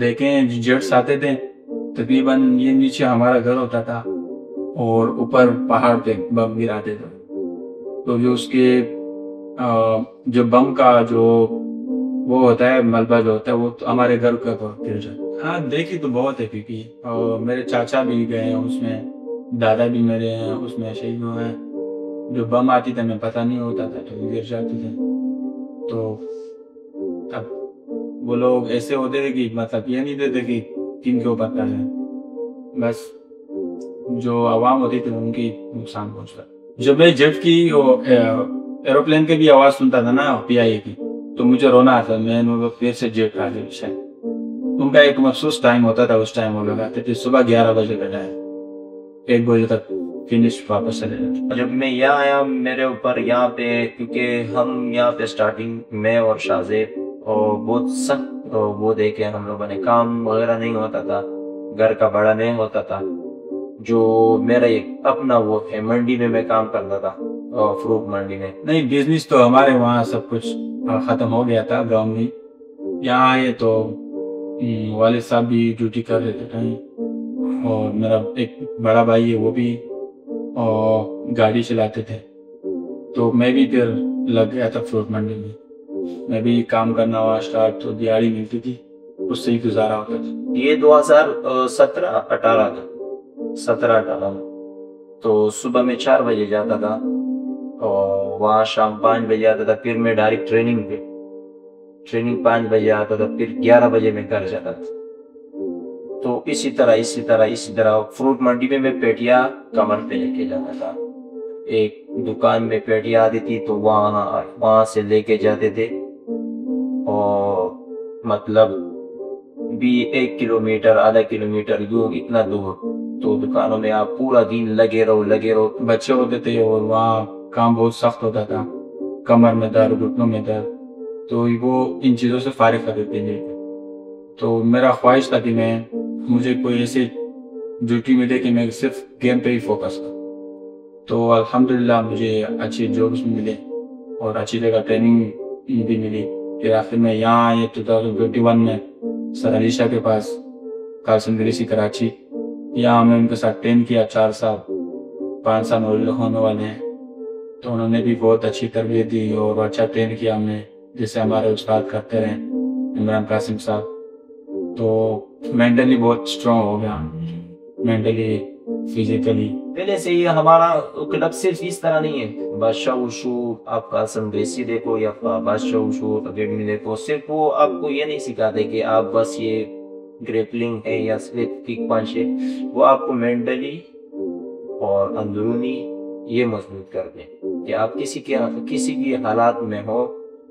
دیکھے ہیں جیٹس آتے تھے، تقریباً یہ نیچے ہمارا گھر ہوتا تھا اور اوپر پہاڑ پہ بم گراتے تھے، تو جو اس کے جو بم کا جو وہ ہوتا ہے ملبہ جو ہوتا ہے وہ ہمارے گھر کا گر جاتا ہے۔ ہاں دیکھی تو بہت ہے کیونکہ اور میرے چاچا بھی گئے ہیں اس میں، دادا بھی میرے ہیں اس میں شہید ہوئے ہیں۔ جو بم آتی تھے ہمیں پتہ نہیں ہوتا تھا تو گر جاتے تھے، تو اب وہ لوگ ایسے ہوتے تھے کہ مطلب یہ نہیں دیتے کہ کن کے اوپر کر جائے، بس جو عوام ہوتی تھی ان کی نقصان پہنچتا۔ جب میں جیٹ کی ایروپلین کی بھی آواز سنتا تھا نا PIA کی، تو مجھے رونا آتا، میں پھر سے جیٹ کھا گئی شاید۔ ان کا ایک مخصوص ٹائم ہوتا تھا، اس ٹائم وہ لوگ آتے تھے صبح 11 بجے کا ٹائم، 1 بجے تک فنش واپس چلے جاتے۔ جب میں یہاں آیا میرے اوپر یہاں پہ، کیونکہ ہم یہاں پہ سٹارٹنگ میں اور شاہزیب اور بہت سخت وہ دیکھے ہم لوگوں نے، کام وغیرہ نہیں ہوتا تھا، گھر کا بڑا نہیں ہوتا تھا۔ جو میرا ایک اپنا وہ ہے، منڈی میں کام کرتا تھا، فروٹ منڈی میں۔ نہیں بزنس تو ہمارے وہاں سب کچھ ختم ہو گیا تھا گاؤں میں، یہاں آئے تو والد صاحب بھی ڈیوٹی کر رہے تھے کہیں، اور میرا ایک بڑا بھائی ہے وہ بھی گاڑی چلاتے تھے، تو میں بھی پھر لگ گیا تھا فروٹ منڈی میں بھی کام کرنا ہوا اسٹارٹ، تو دیہڑی ملتی تھی اس سے ہی گزارا ہوتا تھا۔ یہ 2017-18 کا 17-18 تو صبح میں 4 بجے جاتا تھا اور وہاں شام 5 بجے آتا تھا، پھر میں ڈائریکٹ ٹریننگ 5 بجے آتا تھا، پھر 11 بجے میں گھر جاتا تھا۔ تو اسی طرح فروٹ منڈی میں پیٹیاں کمر پہ لے کے جاتا تھا، ایک دکان میں پیٹیاں آتی تھی تو وہاں سے لے کے جاتے تھے، اور مطلب بھی 1 کلومیٹر آدھا کلومیٹر یوں اتنا دور، تو دکانوں میں آپ پورا دن لگے رہو۔ بچے ہوتے تھے اور وہاں کام بہت سخت ہوتا تھا، کمر میں درد، گھٹنوں میں درد، تو وہ ان چیزوں سے فارغ کر دیتے تھے۔ تو میرا خواہش تھا کہ مجھے کوئی ایسی ڈیوٹی ملے کہ میں صرف گیم پہ ہی فوکس کروں، تو الحمدللہ مجھے اچھی جابس ملے اور اچھی جگہ ٹریننگ بھی ملی۔ پھر آخر میں یہاں آئے 2021 میں سر علی شاہ کے پاس، قاسم گریسی کراچی، یہاں میں ان کے ساتھ ٹرین کیا 4 سال، 5 سال ہونے والے ہیں، تو انہوں نے بھی بہت اچھی تربیت دی اور اچھا ٹرین کیا ہمیں، جیسے ہمارے استاد کرتے رہے عمران قاسم صاحب۔ تو مینٹلی بہت اسٹرانگ ہو گیا، مینٹلی فزیکلی۔ پہلے سے یہ ہمارا کلب صرف اس طرح نہیں ہے، بادشاہ وشو آپ قاسم گریسی دیکھو یا بادشاہ وشو اکیڈمی دیکھو، صرف وہ آپ کو یہ نہیں سکھاتے کہ آپ بس یہ گریپلنگ ہے یا صرف کک پنچ ہے، وہ آپ کو مینٹلی اور اندرونی یہ مضبوط کر دیں کہ آپ کسی بھی حالات میں ہو،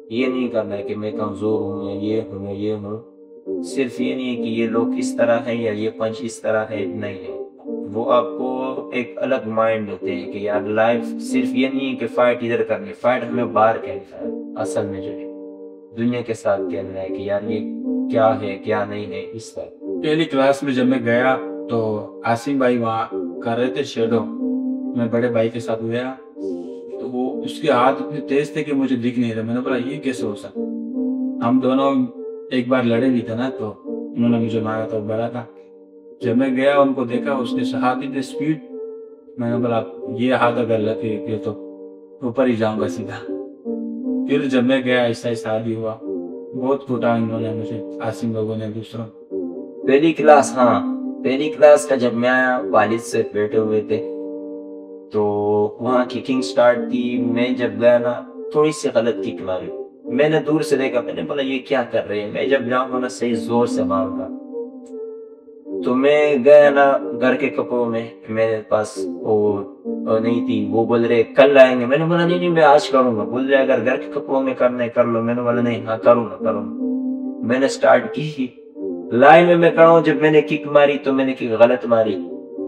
یہ نہیں کرنا ہے کہ میں کمزور ہوں یا یہ ہوں، صرف یہ نہیں ہے کہ یہ لوگ اس طرح ہیں یا یہ پنچ اس طرح ہے، نہیں ہے۔ وہ آپ کو ایک الگ مائنڈ دیتے ہیں کہ یار لائف صرف یہ نہیں ہے کہ فائٹ ادھر کرنی، فائٹ ہمیں باہر کھیلنا ہے، اصل میں جو دنیا کے ساتھ کھیلنا ہے کہ یار یہ کیا ہے کیا نہیں ہے، اس طرح۔ پہلی کلاس میں جب میں گیا تو عاصم بھائی وہاں کر رہے تھے شیڈو، میں بڑے بھائی کے ساتھ گیا تو وہ اس کے ہاتھ اتنے تیز تھے کہ مجھے دکھ نہیں رہا، میں نے بولا یہ کیسے ہو سکتا، ہم دونوں ایک بار لڑے بھی تھے نا، تو انہوں نے مجھے مارا تو بڑا تھا۔ جب میں گیا ان کو دیکھا اس کے ہاتھ اتنے اسپیڈ، میں نے بولا یہ ہاتھ اگر لگے تو اوپر ہی جاؤں گا سیدھا۔ پھر جب میں گیا ایسا عادی ہوا، بہت پھوٹا انہوں نے مجھے، عاصم لوگوں نے دوسروں۔ پہلی کلاس کا جب میں آیا، والد سے بیٹھے ہوئے تھے تو وہاں ککنگ سٹارٹ کی، میں جب گیا نا تھوڑی سی غلط کک ماری، میں نے دور سے دیکھا، میں نے بولا یہ کیا کر رہے ہیں، میں جب جاؤں گا نا صحیح زور سے ماروں گا، تو میں گیا نا گھر کے کپڑوں میں، میرے پاس وہ نہیں تھی، وہ بول رہے کل آئیں گے، میں نے بولا نہیں میں آج کروں گا، بول رہے اگر گھر کے کپڑوں میں کرنا ہے کر لو، میں نے بولا نہیں ہاں کروں گا۔ میں نے سٹارٹ کی، لائن میں کھڑا ہوں، جب میں نے کک ماری تو میں نے کک غلط ماری،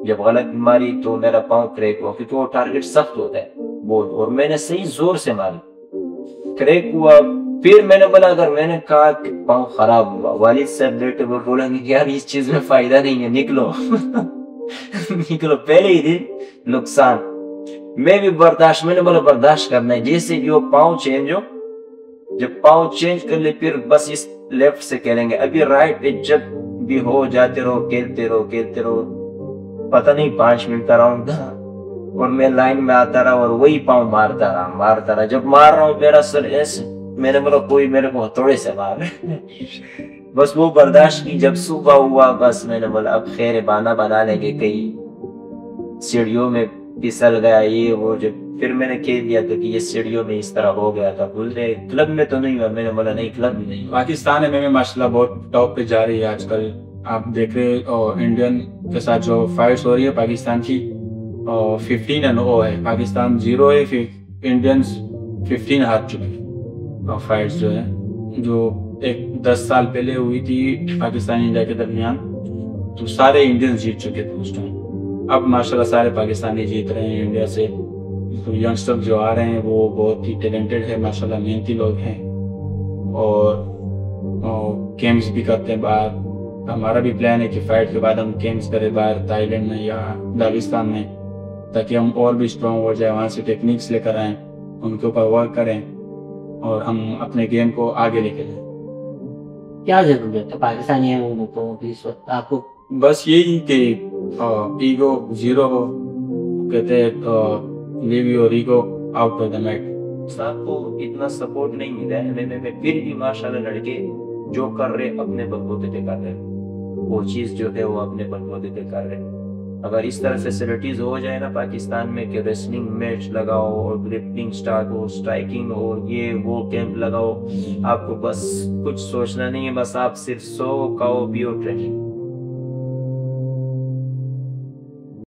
جب غلط ماری تو میرا پاؤں کریک ہوا، کیونکہ وہ ٹارگٹ سخت ہوتا ہے بہت، اور میں نے صحیح زور سے ماری، کریک ہوا۔ پھر میں نے بولا اگر میں نے کہا کہ پاؤں خراب ہوا، والد صاحب بیٹھے وہ بولا یار اس چیز میں فائدہ نہیں ہے، نکلو نکلو، پہلے ہی دن نقصان۔ میں نے بولا برداشت کرنا ہے، جیسے جو پاؤں چینج ہو جب پاؤں چینج کر لے پھر بس اس لیفٹ سے کھیلیں گے. ابھی رائٹ پہ جب بھی ہو جاتے رہو, کھیلتے رہو, پتہ نہیں 5 منٹ کا راؤنڈ تھا اور میں لائن میں آتا رہا اور وہی پاؤں مارتا رہا. جب مار رہا ہوں میرا سر ایسے, میں نے بولا کوئی میرے کو تھوڑے سے مار. بس وہ برداشت کی. جب صبح ہوا بس میں نے بولا اب خیر بہانہ بنا لیں گے, کہیں سیڑھیوں میں پھسل گیا یہ وہ. جب پھر میں نے کہہ دیا تھا کہ یہ سیڑھیوں میں اس طرح ہو گیا تھا, بول رہے کلب میں تو نہیں ہوا. میں نے بولا نہیں کلب میں نہیں. پاکستان میں ماشاءاللہ بہت ٹاپ پہ جا رہی ہے آج کل. آپ دیکھ رہے انڈین کے ساتھ جو فائٹس ہو رہی ہے پاکستان کی, 15-0 ہے. پاکستان 0 ہے, انڈینز 15 ہار چکے. فائٹس جو ہے جو 10 سال پہلے ہوئی تھی پاکستان انڈیا کے درمیان, تو سارے انڈینز جیت چکے تھے اس ٹائم. اب ماشاءاللہ سارے پاکستانی جیت رہے ہیں انڈیا سے. تو ینگسٹر جو آ رہے ہیں وہ بہت ہی ٹیلنٹڈ ہے ماشاءاللہ, محنتی لوگ ہیں اور گیمز بھی کرتے ہیں باہر. ہمارا بھی پلان ہے کہ فائٹ کے بعد ہم گیمز کریں باہر, تھائی لینڈ میں یا داغستان میں, تاکہ ہم اور بھی اسٹرانگ ہو جائیں. وہاں سے ٹیکنیکس لے کر آئیں, ان کے اوپر ورک کریں اور ہم اپنے گیم کو آگے لے کے جائیں. کیا ضرورت ہے پاکستانی کو اس وقت آپ کو؟ بس یہی کہ ایگو زیرو ہو, کہتے ہیں leave your ego out of the mat. صاحب کو اتنا سپورٹ نہیں ملا ہے میں پھر بھی ماشاءاللہ لڑکے جو کر رہے اپنے بلبوتے پہ کر رہے, وہ چیز جو ہے وہ اپنے بلبوتے پہ کر رہے. اگر اس طرح فیسلٹیز ہو جائے نا پاکستان میں کہ ریسلنگ میچ لگاؤ اور گرپلنگ سٹارٹ ہو, اسٹرائکنگ اور یہ وہ کیمپ لگاؤ, آپ کو بس کچھ سوچنا نہیں ہے, بس آپ صرف سو کھاؤ پیو ٹریننگ.